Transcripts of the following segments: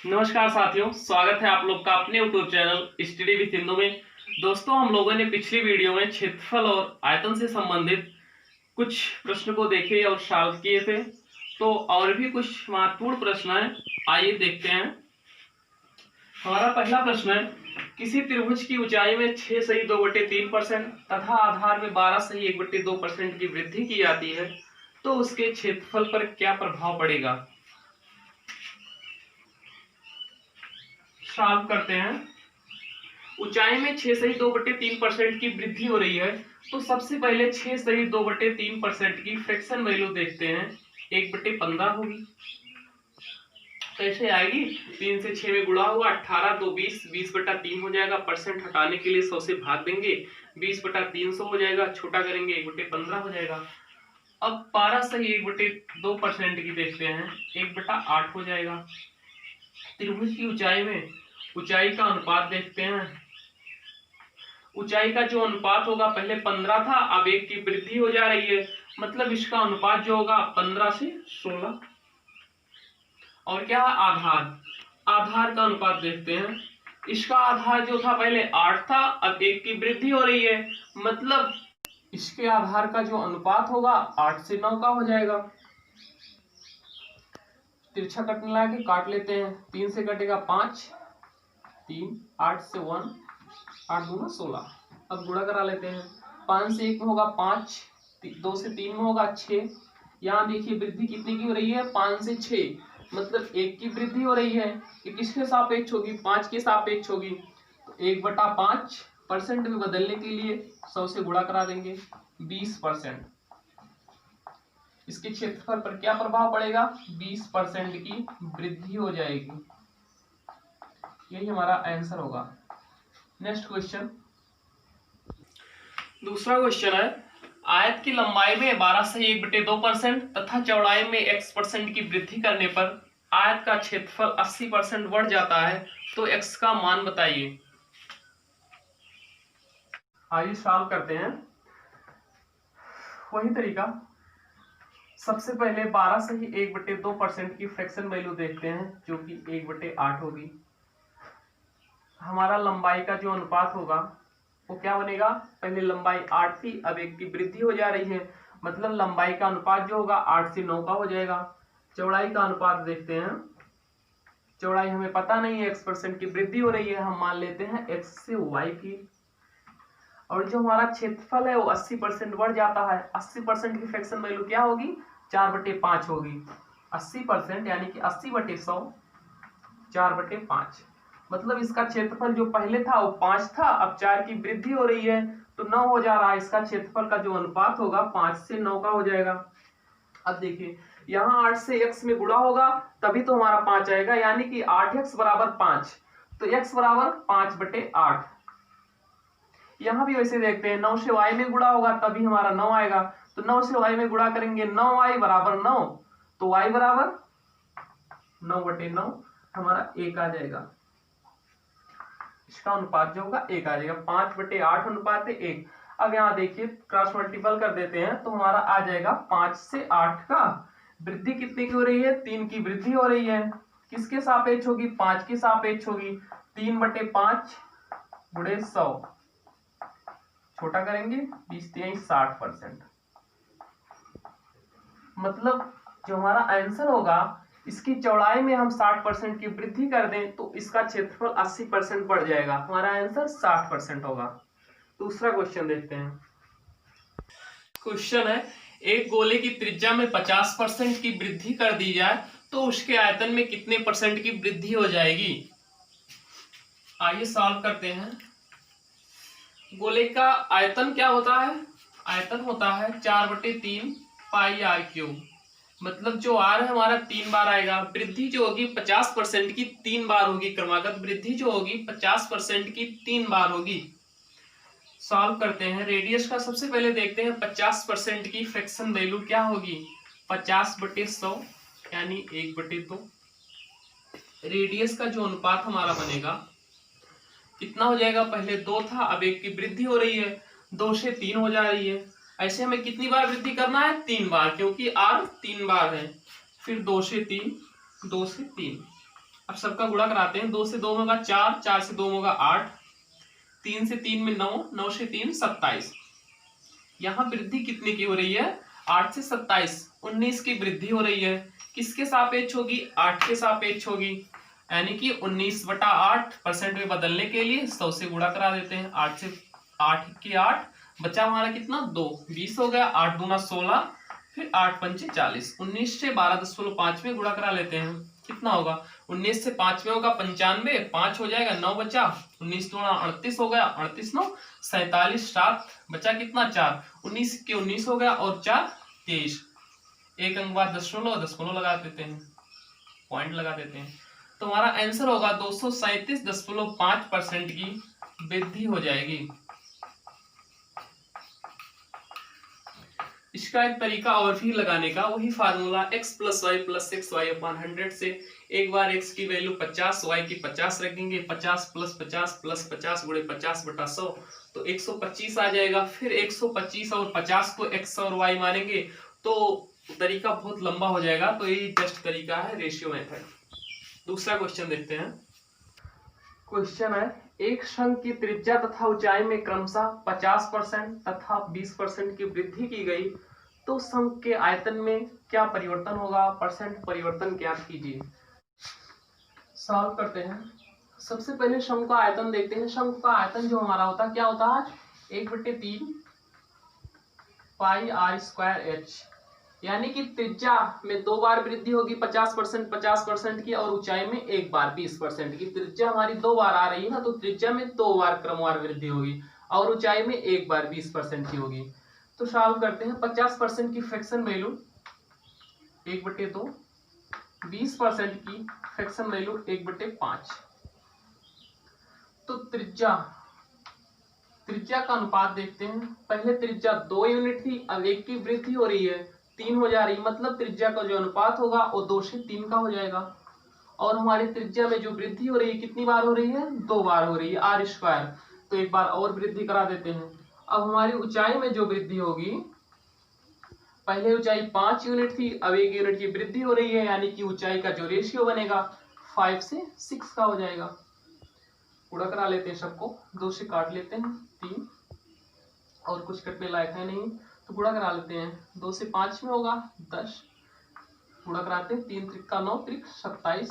नमस्कार साथियों, स्वागत है आप लोग का अपने YouTube channel study with Hindu में। दोस्तों, हम लोगों ने पिछली वीडियो में क्षेत्रफल और आयतन से संबंधित कुछ प्रश्न को देखे और सॉल्व किए थे। तो और भी कुछ महत्वपूर्ण प्रश्न हैं, आइए देखते हैं। हमारा पहला प्रश्न है, किसी त्रिभुज की ऊंचाई में 6 सही 2/3% तथा आधार में 12 सही 1/2% की वृद्धि की जाती है, तो उसके क्षेत्रफल पर क्या प्रभाव पड़ेगा। सॉल्व करते हैं। ऊंचाई में 6 सही 2/3% की वृद्धि हो रही है, तो सबसे पहले 6 सही 2/3% की फ्रैक्शन वैल्यू देखते हैं। 1/15 होगी, कैसे आएगी? 3 से 6 में गुणा हुआ 18 2 20, 20/3 हो जाएगा। परसेंट हटाने के लिए 100 से भाग देंगे, 20/300 हो जाएगा। छोटा करेंगे 1/15 हो जाएगा। अब 12 सही 1/2% की देखते हैं, 1/8 हो जाएगा। त्रिभुज की ऊंचाई में ऊंचाई का अनुपात देखते हैं। ऊंचाई का जो अनुपात होगा, पहले 15 था, अब 1 की वृद्धि हो जा रही है, मतलब इसका अनुपात जो होगा 15 से 16। और क्या आधार का अनुपात देखते हैं। इसका आधार जो था पहले 8 था, अब 1 की वृद्धि हो रही है, मतलब इसके आधार का जो अनुपात होगा 8 से 9 का हो जाएगा। तिरछा कटने लगा के काट लेते हैं। 3 से कटेगा 5, 3, 8 से 1, 8 दूना 16। अब गुणा करा लेते हैं। 5 से 1 में होगा 5, 2 से 3 में होगा 6। यहाँ देखिए वृद्धि कितनी की हो रही है, 5 से 6, मतलब 1 की वृद्धि हो रही है। ये किसके सापेक्ष होगी? 5 के सापेक्ष होगी। तो 1/5% में बदलने के लिए 100 से गुणा करा देंगे, 20%। इसके क्षेत्रफल पर क्या प्रभाव पड़ेगा? 20% की वृद्धि हो जाएगी। यही हमारा आंसर होगा। नेक्स्ट क्वेश्चन, दूसरा क्वेश्चन है, आयत की लंबाई में 12 से 1/2% तथा चौड़ाई में x% की वृद्धि करने पर आयत का क्षेत्रफल 80% बढ़ जाता है, तो x का मान बताइए। आइए सॉल्व करते हैं। वही तरीका, सबसे पहले 12 से ही 1/2% की फ्रैक्शन वैल्यू देखते हैं, जो कि 1/8 होगी। हमारा लंबाई का जो अनुपात होगा वो क्या बनेगा? पहले लंबाई 8 थी, अब 1 की वृद्धि हो जा रही है, मतलब लंबाई का अनुपात जो होगा 8 से 9 का हो जाएगा। चौड़ाई का अनुपात देखते हैं। चौड़ाई हमें पता नहीं है, x% की वृद्धि हो रही है, हम मान लेते हैं x से y की। और जो हमारा क्षेत्रफल है वो 80% बढ़ जाता है। 80% की फ्रैक्शन वैल्यू क्या होगी? 4/5 होगी। 80% यानी कि 80/100, 4/5, मतलब इसका क्षेत्रफल जो पहले था वो 5 था, अब 4 की वृद्धि हो रही है तो 9 हो जा रहा है। इसका क्षेत्रफल का जो अनुपात होगा 5 से 9 का हो जाएगा। अब देखिए, यहाँ 8 से x में गुणा होगा तभी तो हमारा 5 आएगा, यानी कि 8x बराबर 5, तो x बराबर 5/8। यहाँ भी वैसे देखते हैं, 9 से y में गुणा होगा तभी हमारा 9 आएगा, तो 9 से y में गुणा करेंगे, 9y बराबर 9, तो y बराबर 9/9 हमारा 1 आ जाएगा। इसका अनुपात जो होगा 1 आ जाएगा। 5/8 अनुपात है 1। अब यहाँ देखिए क्रॉस मल्टीपल कर देते हैं तो हमारा आ जाएगा 5 से 8 का वृद्धि कितने की हो रही है? 3 की वृद्धि हो रही है। किसके सापेक्ष होगी? 5 के सापेक्ष होगी। 3/5 गुणे 100, छोटा करेंगे 20 60%, मतलब जो हमारा आंसर होगा, इसकी चौड़ाई में हम 60% की वृद्धि कर दें तो इसका क्षेत्रफल 80% बढ़ जाएगा। हमारा आंसर 60% होगा। दूसरा क्वेश्चन देखते हैं। क्वेश्चन है, एक गोले की त्रिज्या में 50% की वृद्धि कर दी जाए तो उसके आयतन में कितने % की वृद्धि हो जाएगी। आइए सॉल्व करते हैं। गोले का आयतन क्या होता है? आयतन होता है 4/3 पाई r³, मतलब जो r है हमारा 3 बार आएगा। वृद्धि जो होगी 50% की 3 बार होगी। क्रमागत वृद्धि जो होगी 50% की 3 बार होगी। सॉल्व करते हैं। रेडियस का सबसे पहले देखते हैं, 50% की फ्रैक्शन वैल्यू क्या होगी? 50/100 यानी 1/2। रेडियस का जो अनुपात हमारा बनेगा कितना हो जाएगा? पहले 2 था, अब 1 की वृद्धि हो रही है, 2 से 3 हो जा रही है। ऐसे हमें कितनी बार वृद्धि करना है? 3 बार, क्योंकि r 3 बार है। फिर 2 से 3, 2 से 3। अब सबका गुणा कराते हैं। 2 से 2 में होगा 4, 4 से 2 में होगा 8, 3 से 3 में 9, 9 से 3 27। यहाँ वृद्धि कितने की हो रही है? 8 से 27, 19 की वृद्धि हो रही है। किसके सापेक्ष होगी? 8 के सापेक्ष होगी। यानी कि 19/8% में बदलने के लिए 100 से गुणा करा देते हैं। 8 से 8 के 8 बचा हमारा कितना? 2, 20 हो गया। 8 दूना 16, फिर 8 पंचे 40। 19 से 12.5 में गुणा करा लेते हैं, कितना होगा? 19 से 5 में होगा 95, 5 हो जाएगा, 9 बचा। 19 दूना 38 हो गया, 38 9 47, 7 बचा कितना? 4। 19 के 19 हो गया और 4 23। एक अंक बाद दशमलव, दशमलव लगा देते हैं, पॉइंट लगा देते हैं। तो हमारा आंसर होगा 237.5% की वृद्धि हो जाएगी। इसका एक तरीका और भी लगाने का, वही फार्मूला x + y + xy/100 से एक बार x की वैल्यू 50, y की 50 रखेंगे। 50 + 50 + 50 × 50/100 तो 125 आ जाएगा। फिर 125 और 50 को x और y मानेंगे तो तरीका बहुत लंबा हो जाएगा। तो यही जस्ट तरीका है, रेशियो मेथड। दूसरा क्वेश्चन देखते हैं। क्वेश्चन है, एक शंख की त्रिज्या तथा ऊंचाई में क्रमशः 50% तथा 20% की वृद्धि की गई तो शंख के आयतन में क्या परिवर्तन होगा? परसेंट परिवर्तन ज्ञात कीजिए। सॉल्व करते हैं। सबसे पहले शंख का आयतन देखते हैं। शंख का आयतन जो हमारा होता है क्या होता है? 1/3 πr²h, यानी कि त्रिज्या में 2 बार वृद्धि होगी 50% की, और ऊंचाई में 1 बार 20% की। त्रिज्या हमारी 2 बार आ रही है ना, तो त्रिज्या में 2 बार क्रमवार वृद्धि होगी और ऊंचाई में 1 बार 20% की होगी। तो सॉल्व करते हैं। 50% की फ्रैक्शन वैल्यू 1/2, 20% की फ्रैक्शन वैल्यू 1/5। तो त्रिज्या का अनुपात देखते हैं। पहले त्रिज्या 2 यूनिट थी, अब 1 की वृद्धि हो रही है, 3 हो जा रही, मतलब त्रिज्या का जो अनुपात होगा वो 2 से 3 का हो जाएगा। और हमारी त्रिज्या में जो वृद्धि हो रही है कितनी बार हो रही है? 2 बार हो रही है, r²। तो एक बार और वृद्धि करा देते हैं। अब हमारी ऊंचाई में जो वृद्धि होगी, पहले ऊंचाई 5 यूनिट थी, अब 1 यूनिट की वृद्धि हो रही है, यानी कि ऊंचाई का जो रेशियो बनेगा 5 से 6 का हो जाएगा। पूरा करा लेते हैं सबको। 2 से काट लेते हैं 3, और कुछ कटने लायक है नहीं, तो गुणा करा लेते हैं। 2 से 5 में होगा 10, गुणा कराते हैं। 3 त्रिक का 9, त्रिक 27।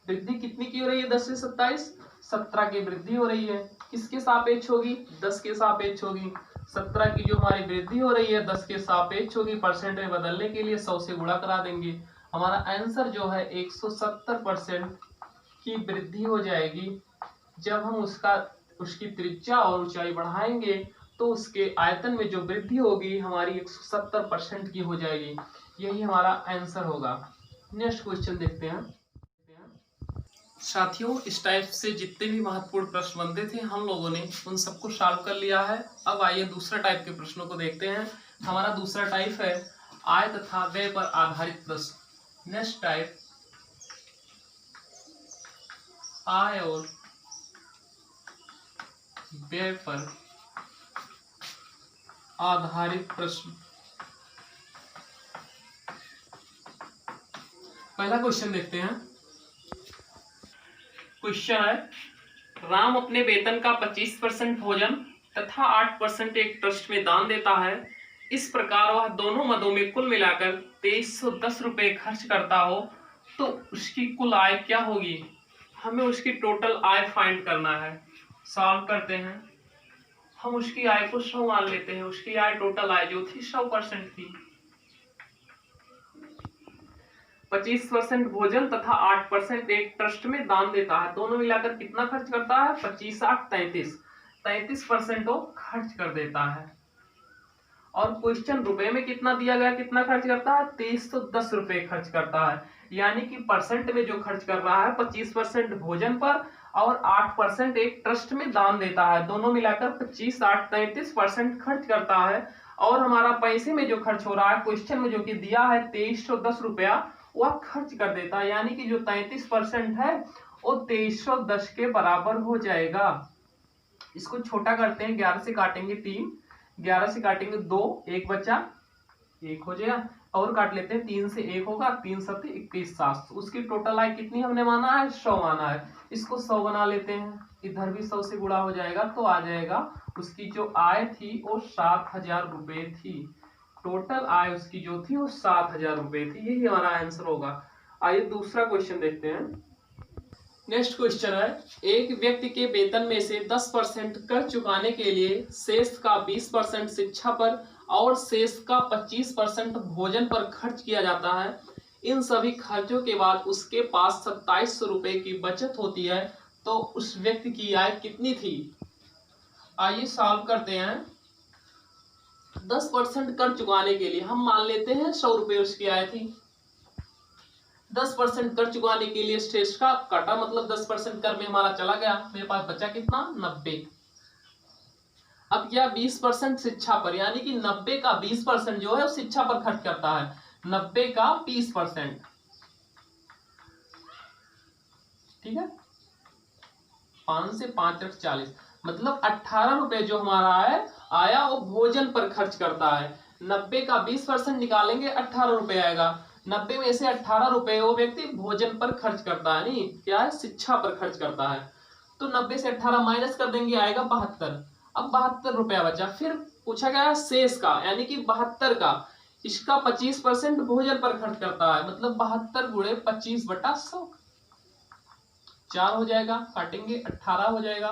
वृद्धि कितनी की हो रही है? 10 से 27, 17 की वृद्धि हो रही है। किसके सापेक्ष होगी? 10 के सापेक्ष होगी। 17 की जो हमारी वृद्धि हो रही है 10 के सापेक्ष होगी। परसेंट में बदलने के लिए 100 से गुणा करा देंगे। हमारा आंसर जो है 170% की वृद्धि हो जाएगी। जब हम उसकी त्रिज्या और ऊंचाई बढ़ाएंगे तो उसके आयतन में जो वृद्धि होगी हमारी 170% की हो जाएगी। यही हमारा आंसर होगा। नेक्स्ट क्वेश्चन देखते हैं। साथियों, इस टाइप से जितने भी महत्वपूर्ण प्रश्न बनते थे हम लोगों ने उन सबको सॉल्व कर लिया है। अब आइए दूसरा टाइप के प्रश्नों को देखते हैं। हमारा दूसरा टाइप है आय तथा व्यय पर आधारित प्रश्न। नेक्स्ट टाइप, आय और व्यय पर आधारित प्रश्न। पहला क्वेश्चन देखते हैं। क्वेश्चन है, राम अपने वेतन का 25% भोजन तथा 8% एक ट्रस्ट में दान देता है। इस प्रकार वह दोनों मदों में कुल मिलाकर 2310 रुपए खर्च करता हो तो उसकी कुल आय क्या होगी? हमें उसकी टोटल आय फाइंड करना है। सॉल्व करते हैं। हम उसकी आय को 100 मान लेते हैं। उसकी आय टोटल आय जो थी 100% थी। 25% भोजन तथा 8% एक ट्रस्ट में दान देता है। दोनों मिलाकर कितना खर्च करता है? 25 8 33, 33% वो खर्च कर देता है। और क्वेश्चन रुपए में कितना दिया गया, कितना खर्च करता है? 2310 रुपए खर्च करता है। यानी कि परसेंट में जो खर्च कर रहा है 25% भोजन पर और 8% एक ट्रस्ट में दान देता है। दोनों मिलाकर 25 8 33% खर्च करता है। और हमारा पैसे में जो खर्च हो रहा है, क्वेश्चन में जो कि दिया है 2310 रुपया, वह खर्च कर देता है। यानी कि जो 33% है वो 2310 के बराबर हो जाएगा। इसको छोटा करते हैं। 11 से काटेंगे 3, 11 से काटेंगे 2, 1 बचा, 1 हो जाएगा। और काट लेते हैं, 3 से 1 होगा, 3 7 21 7, उसकी टोटल आय कितनी हमने माना है, 100 माना है। इसको 100 बना लेते हैं, इधर भी 100 से गुणा हो जाएगा तो आ जाएगा उसकी जो आय थी वो 7,000 रुपए थी। टोटल आय उसकी जो थी वो 7,000 रुपए थी। यही हमारा आंसर होगा। आइए दूसरा क्वेश्चन देखते हैं। नेक्स्ट क्वेश्चन है, एक व्यक्ति के वेतन में से 10% कर चुकाने के लिए शेष का 20% शिक्षा पर और शेष का 25% भोजन पर खर्च किया जाता है। इन सभी खर्चों के बाद उसके पास 2700 रुपए की बचत होती है, तो उस व्यक्ति की आय कितनी थी। आइए सॉल्व करते हैं। 10% कर चुकाने के लिए हम मान लेते हैं 100 रुपए उसकी आय थी। 10% कर चुकाने के लिए शेष का काटा, मतलब 10% कर में हमारा चला गया, मेरे पास बचा कितना, 90। अब क्या 20% शिक्षा पर, यानी कि 90 का 20% जो है वो शिक्षा पर खर्च करता है। 90 का 20%, ठीक है, 5 से 5 8 40, मतलब 18 रुपए जो हमारा आया वो भोजन पर खर्च करता है। 90 का 20% निकालेंगे, 18 रुपए आएगा। 90 में से 18 रुपए वो व्यक्ति भोजन पर खर्च करता है, नहीं क्या है, शिक्षा पर खर्च करता है। तो 90 से 18 माइनस कर देंगे, आएगा 72। अब 72 रुपया बचा। फिर पूछा गया शेष का, यानी कि 72 का, इसका 25% भोजन पर खर्च करता है, मतलब 72 गुणे 25/100, 4 हो जाएगा, काटेंगे 18 हो जाएगा।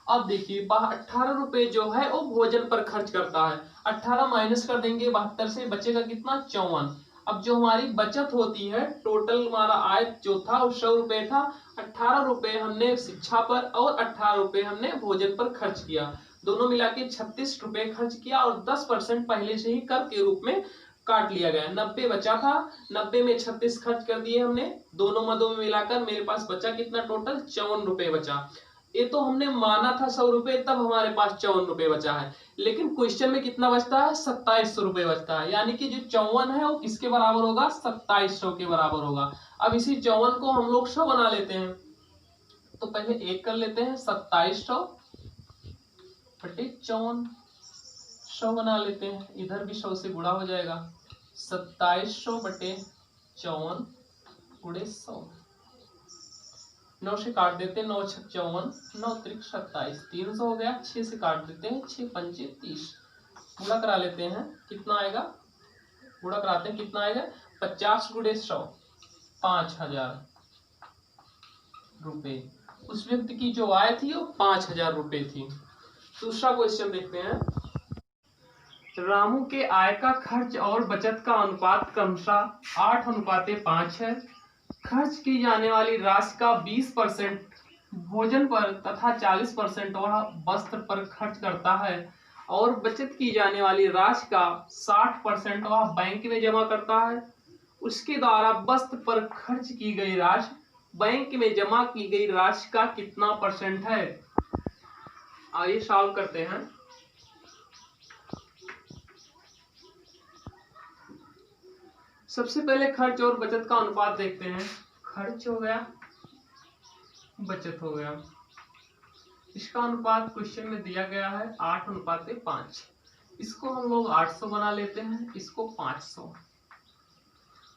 अब देखिए 18 रुपए जो है वो भोजन पर खर्च करता है। 18 माइनस कर देंगे 72 से, बचेगा कितना, 54। अब जो हमारी बचत होती है, टोटल हमारा आय जो था वो 100 रुपए था। 18 रुपए हमने शिक्षा पर और 18 रुपए हमने भोजन पर खर्च किया, दोनों मिला के 36 रुपए खर्च किया, और 10% पहले से ही कर के रूप में काट लिया गया। 90 बचा था, 90 में 36 खर्च कर दिए हमने, दोनों मदों में मिलाकर मेरे पास बचा कितना, टोटल 54 रुपए बचा। ये तो हमने माना था 100 रुपए, तब हमारे पास 54 रुपए बचा है, लेकिन क्वेश्चन में कितना बचता है, 2700 रुपए बचता है, यानी कि जो 54 है वो किसके बराबर होगा, 2700 के बराबर होगा। अब इसी 54 को हम लोग 100 बना लेते हैं, तो पहले एक कर लेते हैं, 2700 बटे 54, 100 बना लेते हैं, इधर भी 100 से गुणा हो जाएगा, 2700 बटे 54 गुणे 100, 9 से काट देते हैं, 9 6 54, 9 त्रिक 27, 300 हो गया। 6 से काट देते हैं, 6 पंचे 30, गुणा करा लेते हैं, कितना आएगा, गुणा कराते हैं, कितना आएगा, 50 गुणे 100, 5000 रुपए। उस व्यक्ति की जो आय थी वो 5000 रुपए थी। दूसरा क्वेश्चन देखते हैं। रामू के आय का खर्च और बचत का अनुपात क्रमशः 8:5 है। खर्च की जाने वाली राशि का 20% भोजन पर तथा 40% वह वस्त्र पर खर्च करता है, और बचत की जाने वाली राशि का 60% वह बैंक में जमा करता है। उसके द्वारा वस्त्र पर खर्च की गई राशि बैंक में जमा की गई राशि का कितना परसेंट है। आइए सॉल्व करते हैं। सबसे पहले खर्च और बचत का अनुपात देखते हैं। खर्च हो गया, बचत हो गया, इसका अनुपात क्वेश्चन में दिया गया है 8:5। इसको हम लोग 800 बना लेते हैं, इसको 500।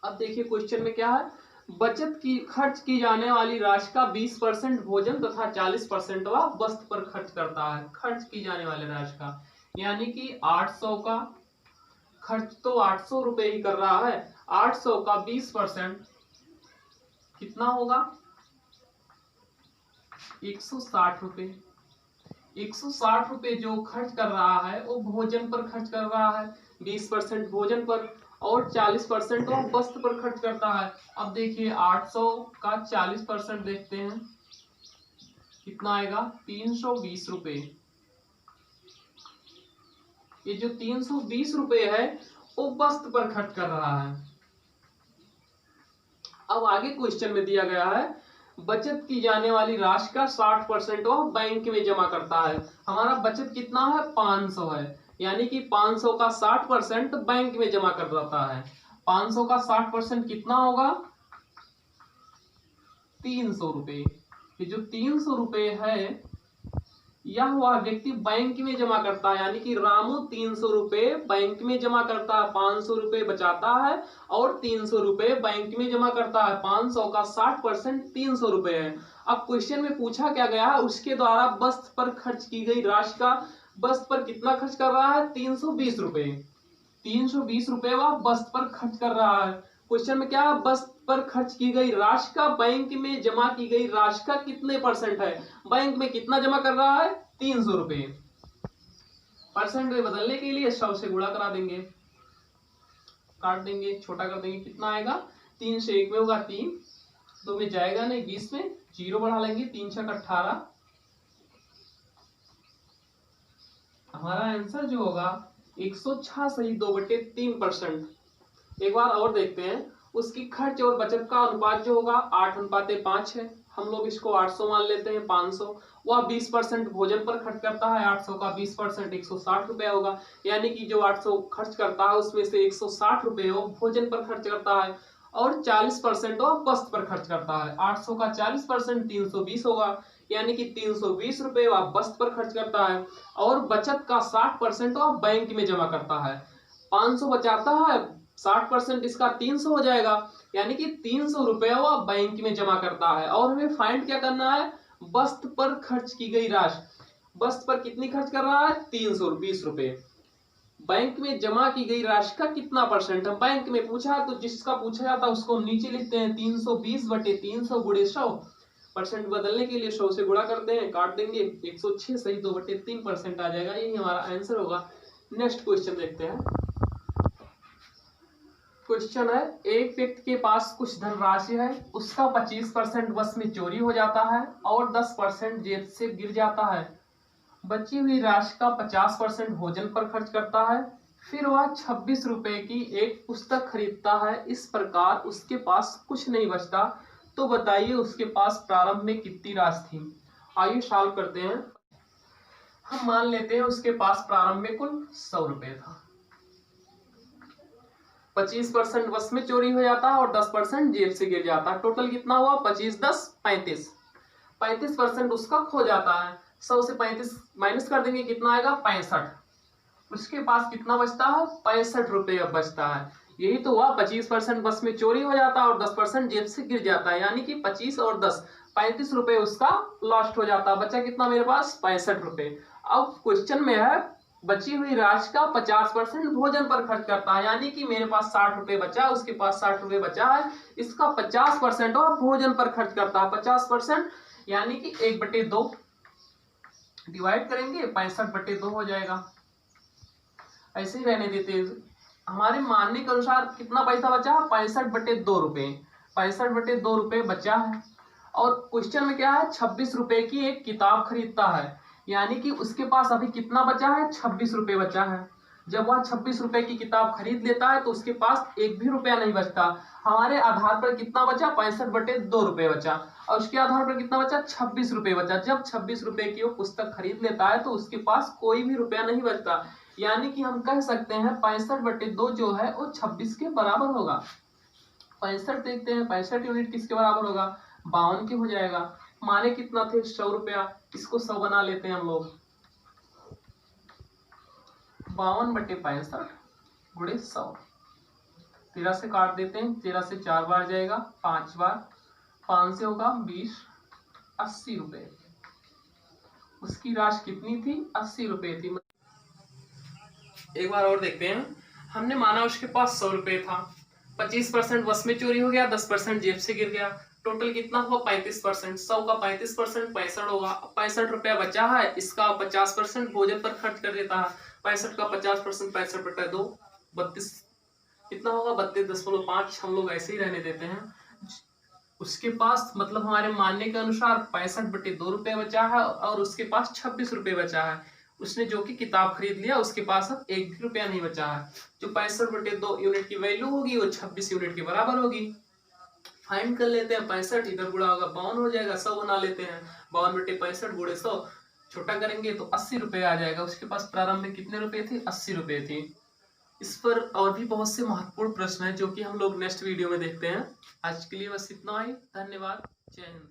अब देखिए क्वेश्चन में क्या है, बचत की खर्च की जाने वाली राशि का 20% भोजन तथा 40% वह वस्त्र पर खर्च करता है। खर्च की जाने वाली राशि का, यानी कि 800 का खर्च तो 800 रुपए ही कर रहा है, 800 का 20% कितना होगा, 160 रुपए। 160 रुपए जो खर्च कर रहा है वो भोजन पर खर्च कर रहा है, 20% भोजन पर और 40% वो वस्त्र पर खर्च करता है। अब देखिए 800 का 40% देखते हैं, कितना आएगा, 320 रुपए। ये जो 320 रुपए है वो वस्त्र पर खर्च कर रहा है। अब आगे क्वेश्चन में दिया गया है, बचत की जाने वाली राशि का 60% वह बैंक में जमा करता है। हमारा बचत कितना है, 500 है, यानी कि 500 का 60% बैंक में जमा कर देता है। 500 का 60% कितना होगा, 300 रुपए। ये जो 300 रुपए है यह वह व्यक्ति बैंक में जमा करता है, यानी कि रामू 300 रुपए बैंक में जमा करता है, 500 रुपए बचाता है और 300 रुपए बैंक में जमा करता है। 500 का 60% 300 रुपए है। अब क्वेश्चन में पूछा क्या गया है, उसके द्वारा वस्तु पर खर्च की गई राशि का वस्तु पर कितना खर्च कर रहा है, 320 रुपए। 320 रुपए वह वस्तु पर खर्च कर रहा है। क्वेश्चन में क्या है, वस्तु पर खर्च की गई राशि का बैंक में जमा की गई राशि का कितने परसेंट है। बैंक में कितना जमा कर रहा है, 300 रुपए। परसेंट में बदलने के लिए 100 से गुणा करा देंगे, काट देंगे, छोटा कर देंगे, कितना आएगा, 3 से 1 में होगा 3, 2 में जाएगा नहीं, 20 में 0 बढ़ा लेंगे, 3 6 18। हमारा आंसर जो होगा 166 2/3%। एक बार और देखते हैं, उसकी खर्च और बचत का अनुपात जो होगा 8:5 है। हम लोग इसको 800 मान लेते हैं, 500। वह 20% भोजन पर खर्च करता है, 800 का 20% 160 रुपया होगा, यानी कि जो 800 खर्च करता है उसमें से 160 रुपये वो भोजन पर खर्च करता है और 40% वह वस्तु पर खर्च करता है। 800 का 40% 320 होगा, यानी कि 320 रुपये वह वस्तु पर खर्च करता है और बचत का 60% वह बैंक में जमा करता है। 500 बचाता है, 60% इसका 300 हो जाएगा, यानी कि 300 रुपया वह बैंक में जमा करता है। और हमें फाइंड क्या करना है, वस्तु पर खर्च की गई राशि। वस्तु पर कितनी खर्च कर रहा है, 320 रुपए। बैंक में जमा की गई राशि का कितना परसेंट है, बैंक में पूछा तो जिसका पूछा जाता है उसको नीचे लिखते हैं, 320/300 गुणे 100। परसेंट बदलने के लिए 100 से गुणा करते हैं, काट देंगे, 106 सही 2/3% आ जाएगा। यही हमारा आंसर होगा। नेक्स्ट क्वेश्चन देखते हैं। क्वेश्चन है, एक व्यक्ति के पास कुछ धनराशि है, उसका 25% बस में चोरी हो जाता है और 10% जेब से गिर जाता है। बची हुई राशि का 50% भोजन पर खर्च करता है, फिर वह 26 रुपए की एक पुस्तक खरीदता है। इस प्रकार उसके पास कुछ नहीं बचता, तो बताइए उसके पास प्रारंभ में कितनी राशि थी। आइए सॉल्व करते हैं। हम मान लेते हैं उसके पास प्रारंभ में कुल 100 रुपए था। 25% बस में चोरी हो जाता है और 10% जेब से गिर जाता है। टोटल कितना हुआ, 25 10 35। 35% उसका खो जाता है। 100 से 35 माइनस कर देंगे, कितना आएगा, 65। उसके पास कितना बचता है, 65 रुपये अब बचता है। यही तो हुआ, 25% बस में चोरी हो जाता है और 10% जेब से गिर जाता है, यानी कि 25 और 10 35 रुपए उसका लॉस्ट हो जाता है। बचा कितना मेरे पास, 65 रुपए। अब क्वेश्चन में है, बची हुई राशि का 50% भोजन पर खर्च करता है, यानी कि मेरे पास 60 रुपए बचा, उसके पास 60 रुपए बचा है, इसका 50% और भोजन पर खर्च करता है। 50% यानी कि 1/2 डिवाइड करेंगे, 65/2 हो जाएगा। ऐसे ही रहने देते। हमारे मानने के अनुसार कितना पैसा बचा, 65/2 रुपए। 65/2 रुपए बचा है। और क्वेश्चन में क्या है, 26 रुपए की एक किताब खरीदता है, यानी कि उसके पास अभी कितना बचा है, 26 रुपए बचा है। जब वह 26 रुपए की किताब खरीद लेता है तो उसके पास एक भी रुपया नहीं बचता। हमारे आधार पर कितना बचा, 65/2 रुपए बचा, और उसके आधार पर कितना बचा, 26 रुपए बचा। जब 26 रुपए की वो पुस्तक खरीद लेता है तो उसके पास कोई भी रुपया नहीं बचता, यानी कि हम कह सकते हैं 65/2 जो है वो 26 के बराबर होगा। 65 देखते हैं, 65 यूनिट किसके बराबर होगा, 52 के हो जाएगा। माने कितना थे, 100 रुपया। इसको 100 बना लेते हैं हम लोग, 52/65 गुणे 100। 13 से काट देते हैं, 13 से 4 बार जाएगा, 5 बार, 5 से होगा 20, 80 रुपए। उसकी राशि कितनी थी, 80 रुपए थी। एक बार और देखते हैं। हमने माना उसके पास 100 रुपए था, 25% बस में चोरी हो गया, 10% जेब से गिर गया। टोटल कितना हुआ, 35%। 100 का 35% 65 होगा। 65 रुपया बचा है, इसका 50% भोजन पर खर्च कर देता है। 65 का 50% 65/2 32 कितना होगा, 32.5। हम लोग ऐसे ही रहने देते हैं। उसके पास मतलब हमारे मानने के अनुसार 65/2 रुपये बचा है और उसके पास 26 रुपये बचा है। उसने जो कि किताब खरीद लिया, उसके पास अब 1 भी रुपया नहीं बचा है। जो 65/2 यूनिट की वैल्यू होगी वो 26 यूनिट के बराबर होगी। फाइंड कर लेते हैं, 65 इधर गुणा होगा 52 हो जाएगा। 100 बना लेते हैं, 52/65 गुणे 100 छोटा करेंगे तो 80 रुपये आ जाएगा। उसके पास प्रारंभ में कितने रुपए थे, 80 रुपये थे। इस पर और भी बहुत से महत्वपूर्ण प्रश्न है जो कि हम लोग नेक्स्ट वीडियो में देखते हैं। आज के लिए बस इतना ही, धन्यवाद, जय हिंद।